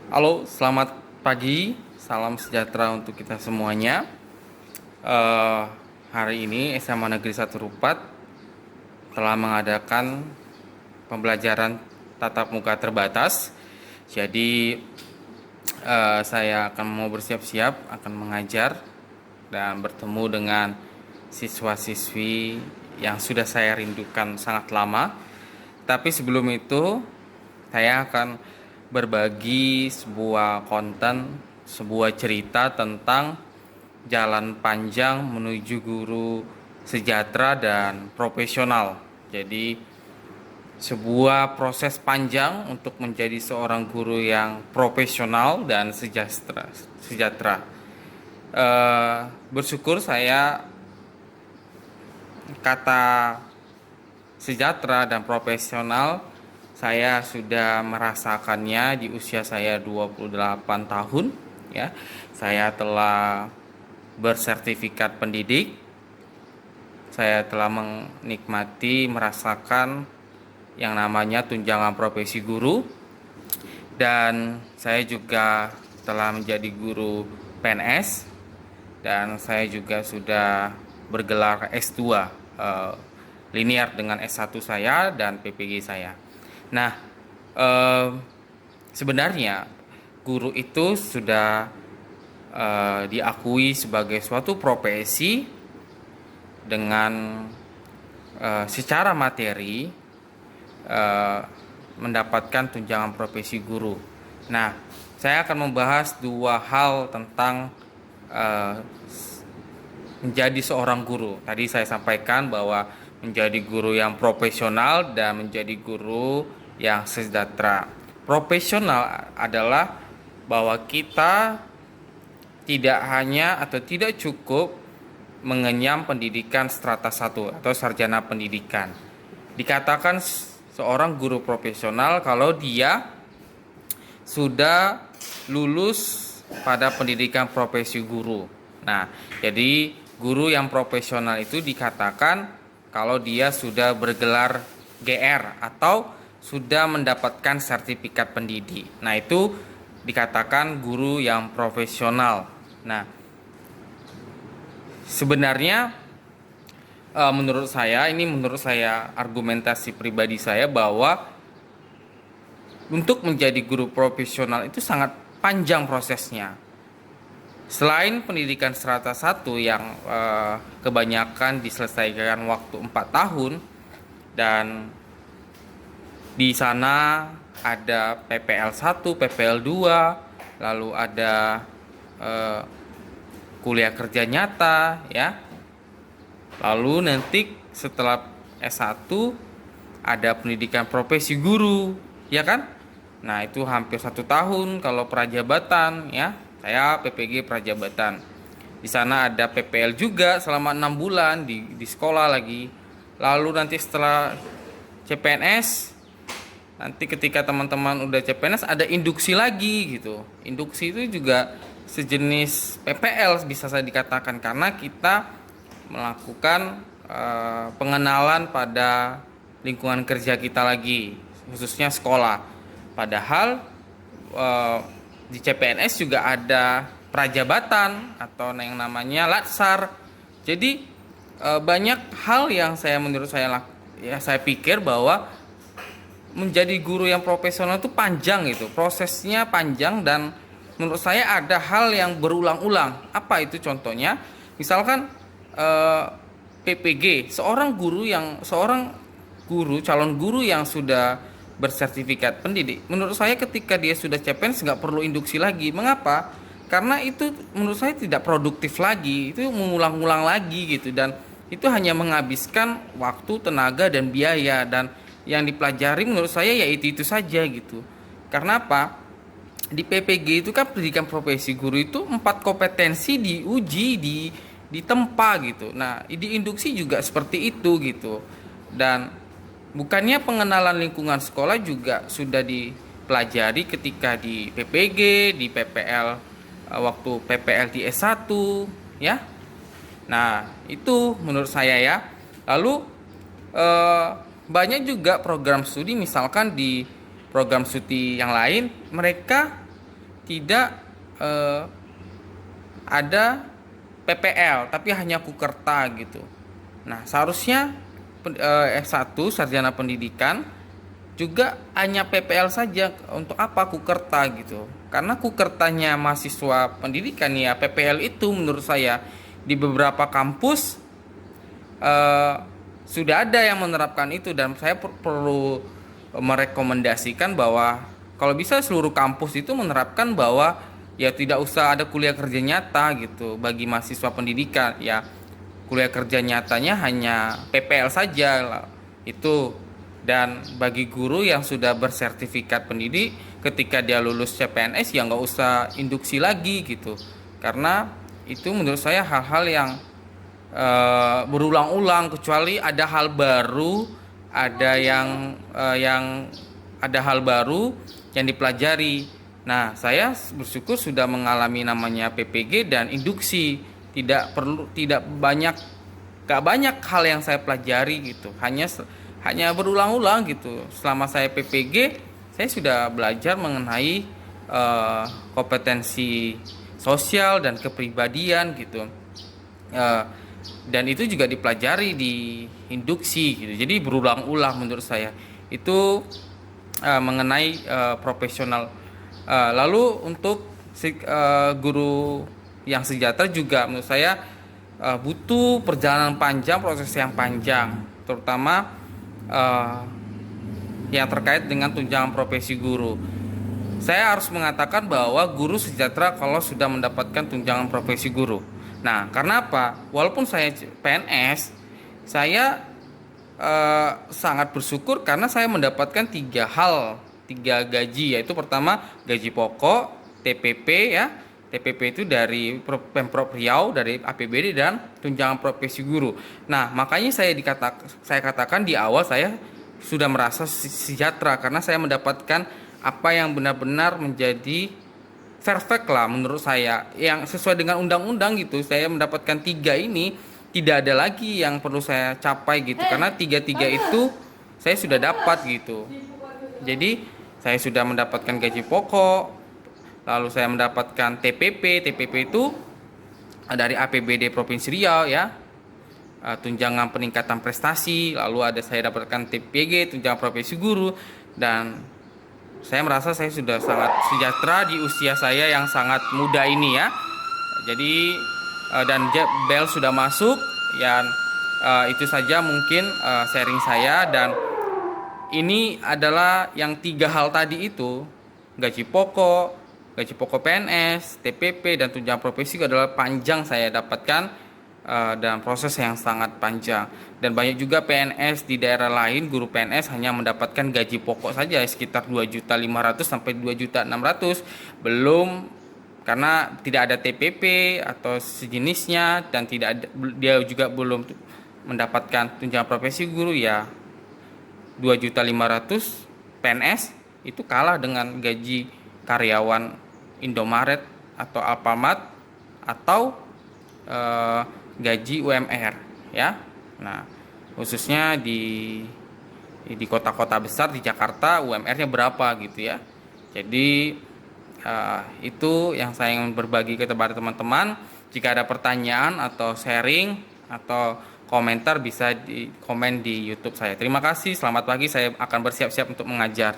Halo, selamat pagi, salam sejahtera untuk kita semuanya. Hari ini SMA Negeri 1 Rupat telah mengadakan pembelajaran tatap muka terbatas. Jadi saya akan mau bersiap-siap akan mengajar dan bertemu dengan siswa-siswi yang sudah saya rindukan sangat lama. Tapi sebelum itu, saya akan berbagi sebuah konten, sebuah cerita tentang jalan panjang menuju guru sejahtera dan profesional. Jadi, sebuah proses panjang untuk menjadi seorang guru yang profesional dan sejahtera. Bersyukur saya kata sejahtera dan profesional saya sudah merasakannya di usia saya 28 tahun ya. Saya telah bersertifikat pendidik. Saya telah menikmati merasakan yang namanya tunjangan profesi guru, dan saya juga telah menjadi guru PNS, dan saya juga sudah bergelar S2 linear dengan S1 saya dan PPG saya. Nah, sebenarnya guru itu sudah diakui sebagai suatu profesi dengan secara materi mendapatkan tunjangan profesi guru. Nah, saya akan membahas dua hal tentang menjadi seorang guru. Tadi saya sampaikan bahwa menjadi guru yang profesional dan menjadi guru yang sejahtera. Profesional adalah bahwa kita tidak hanya atau tidak cukup mengenyam pendidikan strata 1 atau sarjana pendidikan. Dikatakan seorang guru profesional kalau dia sudah lulus pada pendidikan profesi guru. Nah, jadi guru yang profesional itu dikatakan kalau dia sudah bergelar GR atau sudah mendapatkan sertifikat pendidik. Nah, itu dikatakan guru yang profesional. Nah, sebenarnya menurut saya argumentasi pribadi saya bahwa untuk menjadi guru profesional itu sangat panjang prosesnya. Selain pendidikan strata 1 yang kebanyakan diselesaikan waktu 4 tahun, dan di sana ada PPL 1, PPL 2, lalu ada kuliah kerja nyata ya. Lalu nanti setelah S1 ada pendidikan profesi guru, ya kan? Nah, itu hampir 1 tahun kalau prajabatan ya. Saya PPG prajabatan. Di sana ada PPL juga selama 6 bulan di sekolah lagi. Lalu nanti setelah CPNS, nanti ketika teman-teman udah CPNS ada induksi lagi gitu. Induksi itu juga sejenis PPL bisa saya dikatakan, karena kita melakukan pengenalan pada lingkungan kerja kita lagi, khususnya sekolah. Padahal di CPNS juga ada prajabatan atau yang namanya latsar. Jadi banyak hal yang menurut saya saya pikir bahwa menjadi guru yang profesional itu panjang, gitu prosesnya panjang, dan menurut saya ada hal yang berulang-ulang. Apa itu contohnya? Misalkan PPG, seorang calon guru yang sudah bersertifikat pendidik, menurut saya ketika dia sudah CPNS nggak perlu induksi lagi. Mengapa? Karena itu menurut saya tidak produktif lagi, itu mengulang-ulang lagi gitu, dan itu hanya menghabiskan waktu, tenaga, dan biaya, dan yang dipelajari menurut saya ya itu saja gitu. Karena apa? Di PPG itu kan pendidikan profesi guru itu 4 kompetensi diuji, ditempa gitu. Nah, di induksi juga seperti itu gitu. Dan bukannya pengenalan lingkungan sekolah juga sudah dipelajari ketika di PPG, di PPL, waktu PPL di S1 ya. Nah, itu menurut saya ya. Lalu banyak juga program studi, misalkan di program studi yang lain mereka tidak ada PPL tapi hanya Kukerta gitu. Nah, seharusnya S1 sarjana pendidikan juga hanya PPL saja. Untuk apa Kukerta gitu? Karena Kukertanya mahasiswa pendidikan ya, PPL itu menurut saya di beberapa kampus sudah ada yang menerapkan itu, dan saya perlu merekomendasikan bahwa kalau bisa seluruh kampus itu menerapkan bahwa ya tidak usah ada kuliah kerja nyata gitu bagi mahasiswa pendidikan ya. Kuliah kerja nyatanya hanya PPL saja lah, itu. Dan bagi guru yang sudah bersertifikat pendidik, ketika dia lulus CPNS ya nggak usah induksi lagi gitu, karena itu menurut saya hal-hal yang berulang-ulang, kecuali ada hal baru, ada yang ada hal baru yang dipelajari. Nah, saya bersyukur sudah mengalami namanya PPG dan induksi. Tidak banyak, gak banyak hal yang saya pelajari gitu. Hanya berulang-ulang gitu. Selama saya PPG, saya sudah belajar mengenai kompetensi sosial dan kepribadian gitu. Dan itu juga dipelajari di induksi gitu. Jadi berulang-ulang menurut saya. Itu mengenai profesional. Lalu untuk guru yang sejahtera juga menurut saya butuh perjalanan panjang, proses yang panjang, terutama yang terkait dengan tunjangan profesi guru. Saya harus mengatakan bahwa guru sejahtera kalau sudah mendapatkan tunjangan profesi guru. Nah, karena apa? Walaupun saya PNS, saya sangat bersyukur karena saya mendapatkan tiga gaji, yaitu pertama gaji pokok, TPP ya. TPP itu dari Pemprov Riau, dari APBD, dan tunjangan profesi guru. Nah, makanya saya katakan di awal saya sudah merasa sejahtera karena saya mendapatkan apa yang benar-benar menjadi perfect lah menurut saya, yang sesuai dengan undang-undang gitu. Saya mendapatkan tiga ini, tidak ada lagi yang perlu saya capai gitu, karena tiga-tiga itu saya sudah dapat gitu. Jadi saya sudah mendapatkan gaji pokok, lalu saya mendapatkan TPP. TPP itu dari APBD Provinsi Riau ya, tunjangan peningkatan prestasi. Lalu ada saya dapatkan TPG, tunjangan profesi guru. Dan saya merasa saya sudah sangat sejahtera di usia saya yang sangat muda ini ya. Jadi dan bel sudah masuk ya. Itu saja mungkin sharing saya. Dan ini adalah yang tiga hal tadi itu, gaji pokok PNS, TPP, dan tunjangan profesi adalah panjang saya dapatkan, dan proses yang sangat panjang. Dan banyak juga PNS di daerah lain, guru PNS hanya mendapatkan gaji pokok saja sekitar 2.500.000 sampai 2.600.000, belum, karena tidak ada TPP atau sejenisnya, dan dia juga belum mendapatkan tunjangan profesi guru ya. 2.500.000 PNS itu kalah dengan gaji karyawan Indomaret atau Alfamart atau gaji UMR ya. Nah, khususnya di kota-kota besar di Jakarta UMR-nya berapa gitu ya. Jadi itu yang saya ingin berbagi kepada teman-teman. Jika ada pertanyaan atau sharing atau komentar bisa di komen di YouTube saya. Terima kasih. Selamat pagi. Saya akan bersiap-siap untuk mengajar.